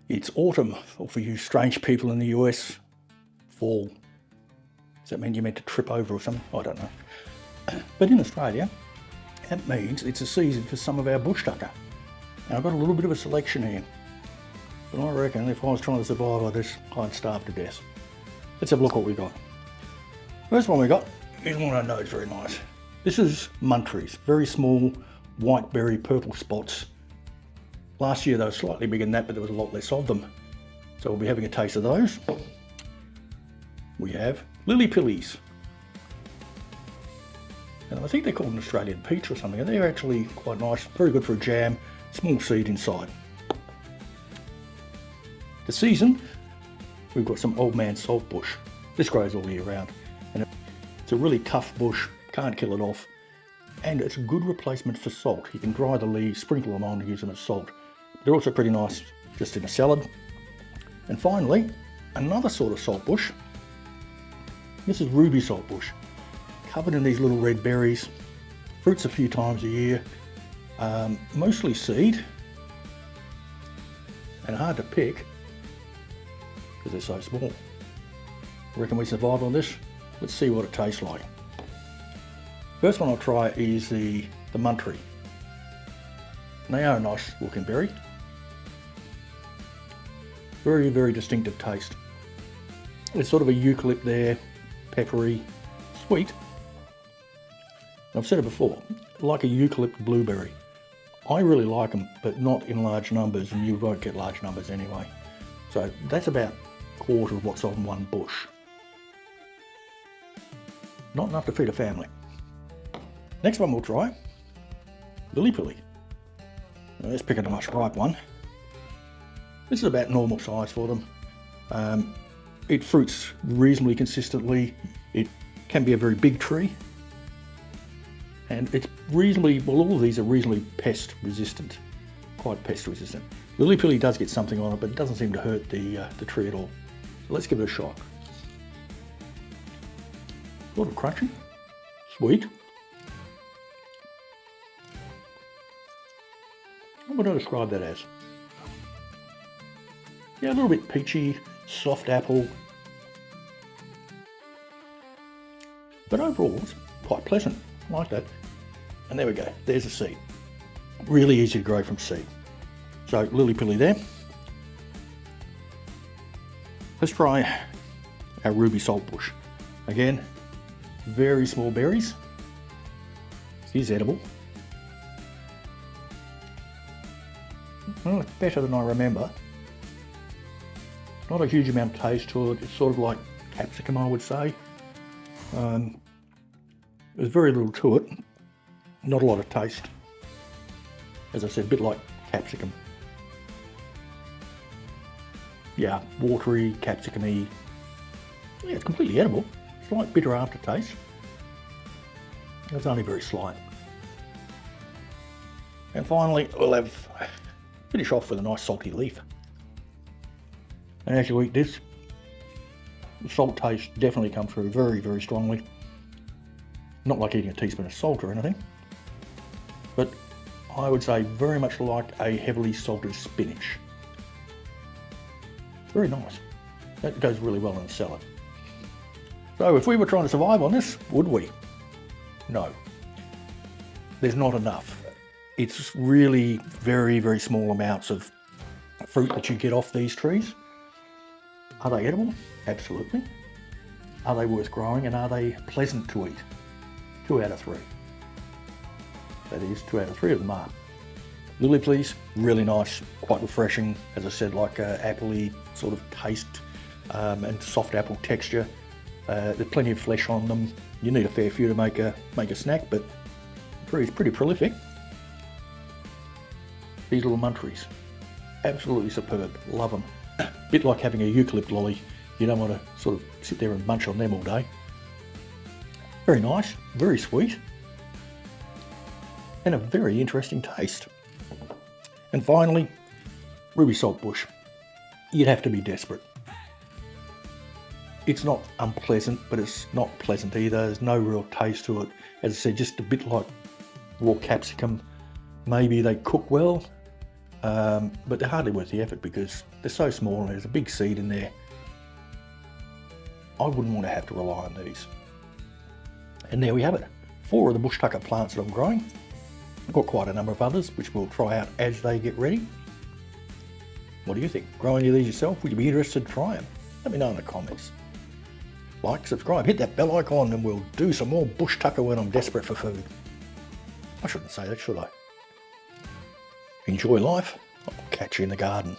It's autumn, or for you strange people in the US, fall. Does that mean you're meant to trip over or something? I don't know. But in Australia, that means it's a season for some of our bush tucker. And I've got a little bit of a selection here. But I reckon if I was trying to survive like this, I'd starve to death. Let's have a look what we got. First one we got is one I know is very nice. This is munties, very small white berry purple spots. Last year they were slightly bigger than that, but there was a lot less of them. So we'll be having a taste of those. We have Lilly Pillis. And I think they're called an Australian peach or something, and they're actually quite nice, very good for a jam, small seed inside. The season, we've got some Old Man Saltbush. This grows all year round, and it's a really tough bush, can't kill it off, and it's a good replacement for salt. You can dry the leaves, sprinkle them on, and use them as salt. They're also pretty nice just in a salad. And finally, another sort of saltbush. This is ruby saltbush, covered in these little red berries, fruits a few times a year, mostly seed, and hard to pick because they're so small. Reckon we survive on this? Let's see what it tastes like. First one I'll try is the munty. And they are a nice looking berry. Very, very distinctive taste. There's sort of a eucalypt there, peppery, sweet. I've said it before, like a eucalypt blueberry. I really like them, but not in large numbers, and you won't get large numbers anyway. So that's about a quarter of what's on one bush. Not enough to feed a family. Next one we'll try, Lilly Pilli. Now let's pick a nice ripe one. This is about normal size for them. It fruits reasonably consistently. It can be a very big tree. And it's reasonably, well, all of these are reasonably pest resistant, quite pest resistant. Lilly Pilli does get something on it, but it doesn't seem to hurt the tree at all. So let's give it a shot. A little crunchy, sweet. What would I describe that as? Yeah, a little bit peachy, soft apple. But overall, it's quite pleasant. I like that. And there we go, there's a seed. Really easy to grow from seed. So Lilly Pilli there. Let's try our ruby saltbush. Again, very small berries. It is edible. Well, it's better than I remember. Not a huge amount of taste to it. It's sort of like capsicum, I would say. There's very little to it. Not a lot of taste. As I said, a bit like capsicum. Yeah, watery, capsicum-y. Yeah, it's completely edible. Slight bitter aftertaste. It's only very slight. And finally, we'll finish off with a nice salty leaf. And as you eat this, the salt taste definitely comes through very, very strongly. Not like eating a teaspoon of salt or anything, but I would say very much like a heavily salted spinach. Very nice. That goes really well in a salad. So if we were trying to survive on this, would we? No. There's not enough. It's really very, very small amounts of fruit that you get off these trees. Are they edible? Absolutely. Are they worth growing, and are they pleasant to eat? 2 out of 3. That is, 2 out of 3 of them are. Lilly Pillis, really nice, quite refreshing. As I said, like a appley sort of taste and soft apple texture. There's plenty of flesh on them. You need a fair few to make a snack, but the tree is pretty prolific. These little munties, absolutely superb. Love them. Bit like having a eucalypt lolly. You don't want to sort of sit there and munch on them all day. Very nice, very sweet, and a very interesting taste. And finally, ruby saltbush. You'd have to be desperate. It's not unpleasant, but it's not pleasant either. There's no real taste to it. As I said, just a bit like raw capsicum. Maybe they cook well, but they're hardly worth the effort because they're so small and there's a big seed in there. I wouldn't want to have to rely on these. And there we have it. 4 of the bush tucker plants that I'm growing. I've got quite a number of others which we'll try out as they get ready. What do you think? Grow any of these yourself? Would you be interested to try them? Let me know in the comments. Like, subscribe, hit that bell icon, and we'll do some more bush tucker when I'm desperate for food. I shouldn't say that, should I? Enjoy life. I'll catch you in the garden.